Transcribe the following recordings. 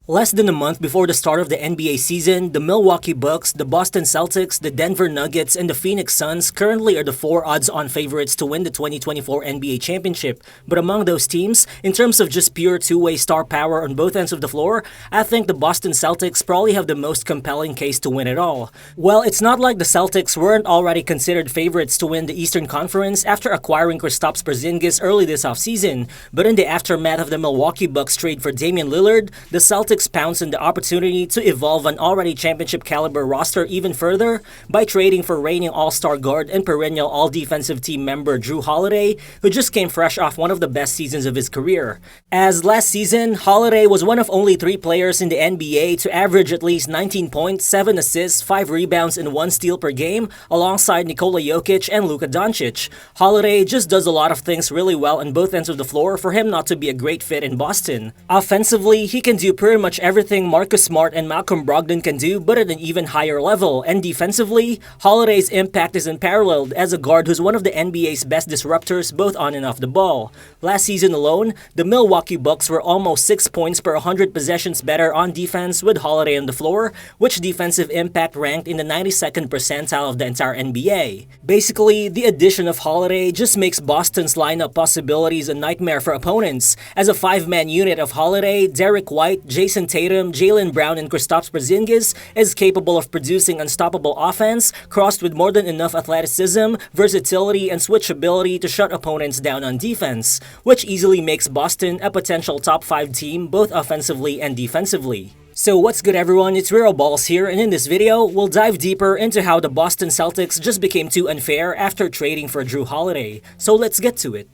Less than a month before the start of the NBA season, the Milwaukee Bucks, the Boston Celtics, the Denver Nuggets, and the Phoenix Suns currently are the four odds-on favorites to win the 2024 NBA championship. But among those teams, in terms of just pure two-way star power on both ends of the floor, I think the Boston Celtics probably have the most compelling case to win it all. Well, it's not like the Celtics weren't already considered favorites to win the Eastern Conference after acquiring Kristaps Porzingis early this offseason, but in the aftermath of the Milwaukee Bucks trade for Damian Lillard, the Celtics pounced on the opportunity to evolve an already championship-caliber roster even further by trading for reigning All-Star guard and perennial All-Defensive Team member Jrue Holiday, who just came fresh off one of the best seasons of his career. As last season, Holiday was one of only 3 players in the NBA to average at least 19 points, 7 assists, 5 rebounds, and 1 steal per game, alongside Nikola Jokic and Luka Doncic. Holiday just does a lot of things really well on both ends of the floor for him not to be a great fit in Boston. Offensively, he can do pretty much everything Marcus Smart and Malcolm Brogdon can do, but at an even higher level. And defensively, Holiday's impact is unparalleled as a guard who's one of the NBA's best disruptors both on and off the ball. Last season alone, the Milwaukee Bucks were almost 6 points per 100 possessions better on defense with Holiday on the floor, which defensive impact ranked in the 92nd percentile of the entire NBA. Basically, the addition of Holiday just makes Boston's lineup possibilities a nightmare for opponents. As a 5-man unit of Holiday, Derrick White, Jayson Tatum, Jaylen Brown, and Kristaps Porzingis is capable of producing unstoppable offense, crossed with more than enough athleticism, versatility, and switchability to shut opponents down on defense, which easily makes Boston a potential top 5 team both offensively and defensively. So what's good everyone, it's Real Balls here, and in this video, we'll dive deeper into how the Boston Celtics just became too unfair after trading for Jrue Holiday. So let's get to it.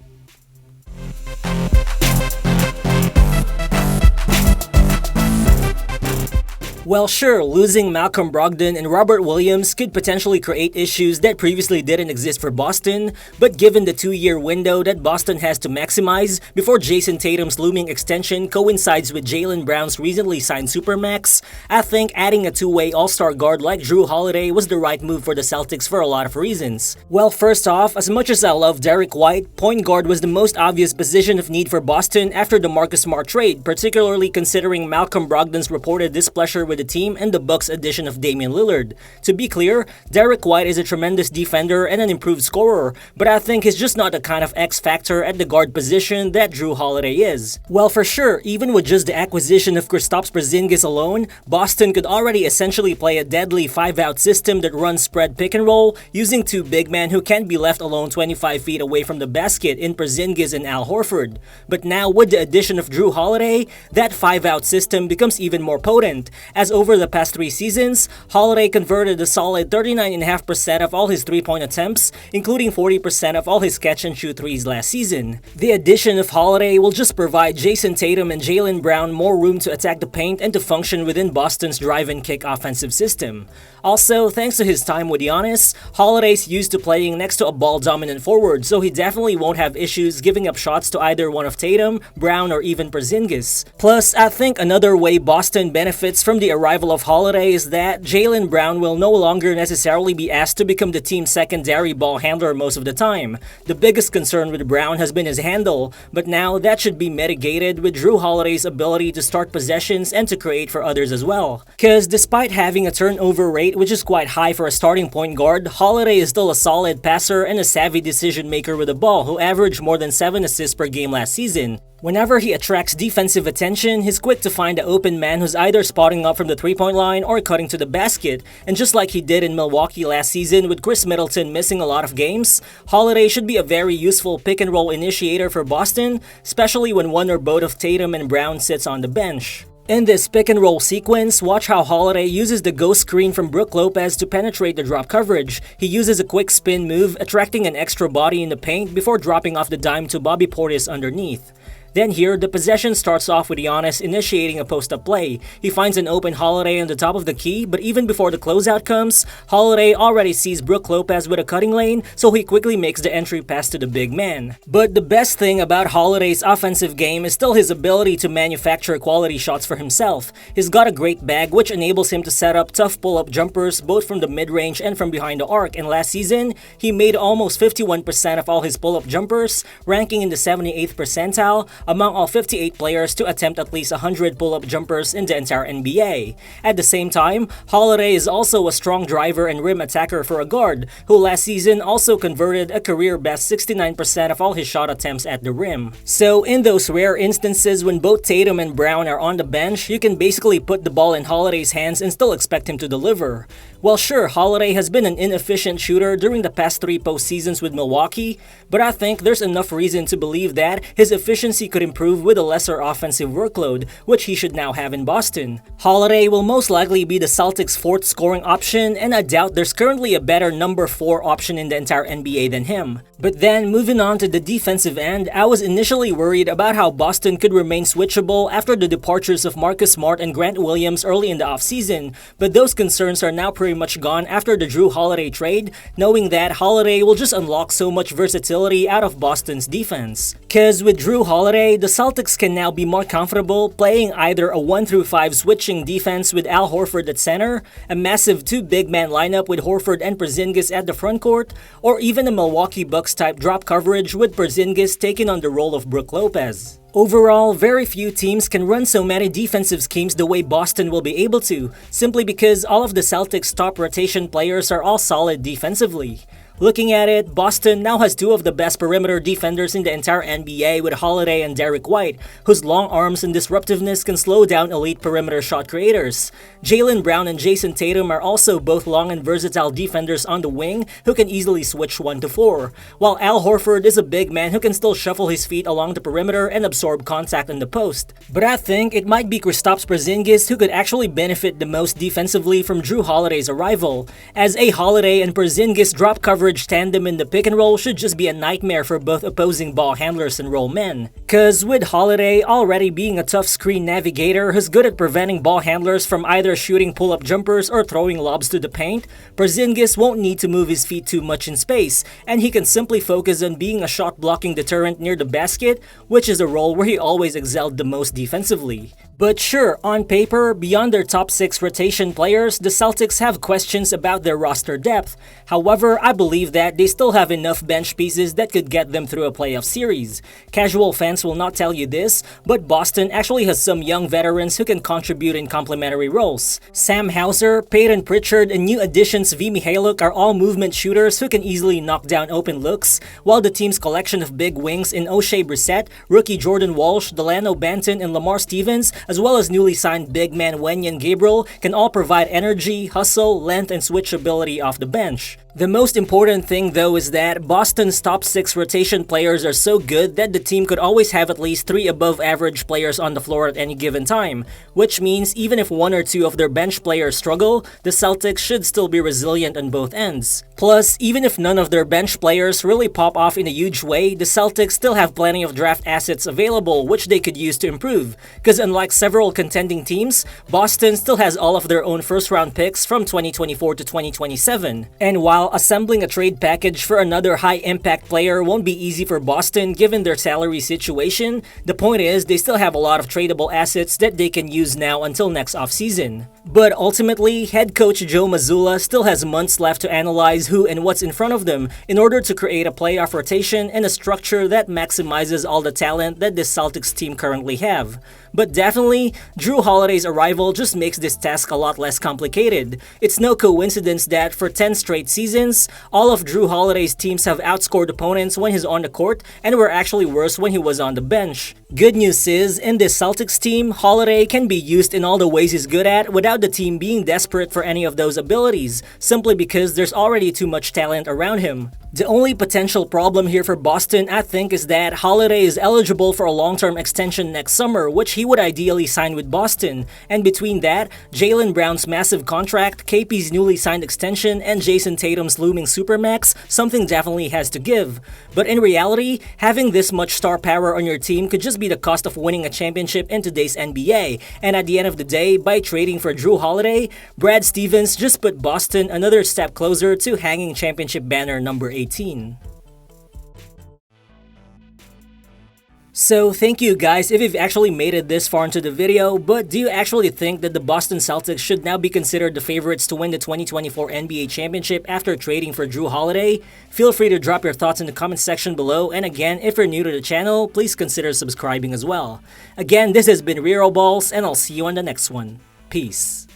Well, sure, losing Malcolm Brogdon and Robert Williams could potentially create issues that previously didn't exist for Boston, but given the 2-year window that Boston has to maximize before Jayson Tatum's looming extension coincides with Jaylen Brown's recently signed Supermax, I think adding a two-way all-star guard like Jrue Holiday was the right move for the Celtics for a lot of reasons. Well, first off, as much as I love Derrick White, point guard was the most obvious position of need for Boston after the Marcus Smart trade, particularly considering Malcolm Brogdon's reported displeasure with the team and the Bucks' addition of Damian Lillard. To be clear, Derrick White is a tremendous defender and an improved scorer, but I think he's just not the kind of X-factor at the guard position that Jrue Holiday is. Well, for sure, even with just the acquisition of Kristaps Porzingis alone, Boston could already essentially play a deadly 5-out system that runs spread pick and roll, using 2 big men who can't be left alone 25 feet away from the basket in Porzingis and Al Horford. But now, with the addition of Jrue Holiday, that 5-out system becomes even more potent, as over the past 3 seasons, Holiday converted a solid 39.5% of all his 3-point attempts, including 40% of all his catch-and-shoot threes last season. The addition of Holiday will just provide Jayson Tatum and Jaylen Brown more room to attack the paint and to function within Boston's drive-and-kick offensive system. Also, thanks to his time with Giannis, Holiday's used to playing next to a ball-dominant forward, so he definitely won't have issues giving up shots to either one of Tatum, Brown, or even Porzingis. Plus, I think another way Boston benefits from the arrival of Holiday is that Jaylen Brown will no longer necessarily be asked to become the team's secondary ball handler most of the time. The biggest concern with Brown has been his handle, but now that should be mitigated with Jrue Holiday's ability to start possessions and to create for others as well. Cause despite having a turnover rate which is quite high for a starting point guard, Holiday is still a solid passer and a savvy decision maker with the ball who averaged more than 7 assists per game last season. Whenever he attracts defensive attention, he's quick to find the open man who's either spotting up from the 3-point line or cutting to the basket, and just like he did in Milwaukee last season with Chris Middleton missing a lot of games, Holiday should be a very useful pick-and-roll initiator for Boston, especially when one or both of Tatum and Brown sits on the bench. In this pick-and-roll sequence, watch how Holiday uses the ghost screen from Brook Lopez to penetrate the drop coverage. He uses a quick spin move, attracting an extra body in the paint before dropping off the dime to Bobby Portis underneath. Then here, the possession starts off with Giannis initiating a post-up play. He finds an open Holiday on the top of the key, but even before the closeout comes, Holiday already sees Brook Lopez with a cutting lane, so he quickly makes the entry pass to the big man. But the best thing about Holiday's offensive game is still his ability to manufacture quality shots for himself. He's got a great bag which enables him to set up tough pull-up jumpers both from the mid-range and from behind the arc, and last season, he made almost 51% of all his pull-up jumpers, ranking in the 78th percentile, among all 58 players to attempt at least 100 pull-up jumpers in the entire NBA. At the same time, Holiday is also a strong driver and rim attacker for a guard, who last season also converted a career-best 69% of all his shot attempts at the rim. So in those rare instances when both Tatum and Brown are on the bench, you can basically put the ball in Holiday's hands and still expect him to deliver. Well, sure, Holiday has been an inefficient shooter during the past 3 postseasons with Milwaukee, but I think there's enough reason to believe that his efficiency could improve with a lesser offensive workload, which he should now have in Boston. Holiday will most likely be the Celtics' 4th scoring option, and I doubt there's currently a better number 4 option in the entire NBA than him. But then, moving on to the defensive end, I was initially worried about how Boston could remain switchable after the departures of Marcus Smart and Grant Williams early in the offseason, but those concerns are now pretty much gone after the Jrue Holiday trade, knowing that Holiday will just unlock so much versatility out of Boston's defense. Cause with Jrue Holiday, the Celtics can now be more comfortable playing either a 1-5 switching defense with Al Horford at center, a massive 2 big man lineup with Horford and Porzingis at the frontcourt, or even a Milwaukee Bucks type drop coverage with Porzingis taking on the role of Brook Lopez. Overall, very few teams can run so many defensive schemes the way Boston will be able to, simply because all of the Celtics' top rotation players are all solid defensively. Looking at it, Boston now has 2 of the best perimeter defenders in the entire NBA with Holiday and Derrick White, whose long arms and disruptiveness can slow down elite perimeter shot creators. Jaylen Brown and Jayson Tatum are also both long and versatile defenders on the wing who can easily switch 1-4, while Al Horford is a big man who can still shuffle his feet along the perimeter and absorb contact on the post. But I think it might be Kristaps Porzingis who could actually benefit the most defensively from Jrue Holiday's arrival, as a Holiday and Porzingis drop coverage tandem in the pick and roll should just be a nightmare for both opposing ball handlers and roll men. Cause with Holiday already being a tough screen navigator who's good at preventing ball handlers from either shooting pull-up jumpers or throwing lobs to the paint, Porzingis won't need to move his feet too much in space, and he can simply focus on being a shot-blocking deterrent near the basket, which is a role where he always excelled the most defensively. But sure, on paper, beyond their top 6 rotation players, the Celtics have questions about their roster depth. However, I believe that they still have enough bench pieces that could get them through a playoff series. Casual fans will not tell you this, but Boston actually has some young veterans who can contribute in complementary roles. Sam Hauser, Peyton Pritchard, and new additions V. Mihailuk are all movement shooters who can easily knock down open looks, while the team's collection of big wings in O'Shea Brissett, rookie Jordan Walsh, Delano Banton, and Lamar Stevens, as well as newly signed big man Wenyan Gabriel, can all provide energy, hustle, length, and switchability off the bench. The most important thing though is that Boston's top 6 rotation players are so good that the team could always have at least 3 above average players on the floor at any given time, which means even if 1 or 2 of their bench players struggle, the Celtics should still be resilient on both ends. Plus, even if none of their bench players really pop off in a huge way, the Celtics still have plenty of draft assets available which they could use to improve, because unlike several contending teams, Boston still has all of their own first round picks from 2024 to 2027. And while assembling a trade package for another high-impact player won't be easy for Boston given their salary situation, the point is they still have a lot of tradable assets that they can use now until next offseason. But ultimately, head coach Joe Mazzulla still has months left to analyze who and what's in front of them in order to create a playoff rotation and a structure that maximizes all the talent that this Celtics team currently have. But definitely, Jrue Holiday's arrival just makes this task a lot less complicated. It's no coincidence that for 10 straight seasons, all of Jrue Holiday's teams have outscored opponents when he's on the court and were actually worse when he was on the bench. Good news is, in this Celtics team, Holiday can be used in all the ways he's good at without the team being desperate for any of those abilities, simply because there's already too much talent around him. The only potential problem here for Boston, I think, is that Holiday is eligible for a long-term extension next summer, which he would ideally sign with Boston. And between that, Jaylen Brown's massive contract, KP's newly signed extension, and Jayson Tatum's looming supermax, something definitely has to give. But in reality, having this much star power on your team could just be the cost of winning a championship in today's NBA. And at the end of the day, by trading for Jrue Holiday, Brad Stevens just put Boston another step closer to hanging championship banner number 18. So thank you guys if you've actually made it this far into the video, but do you actually think that the Boston Celtics should now be considered the favorites to win the 2024 NBA Championship after trading for Jrue Holiday? Feel free to drop your thoughts in the comment section below, and again, if you're new to the channel, please consider subscribing as well. Again, this has been Rero Balls, and I'll see you on the next one. Peace.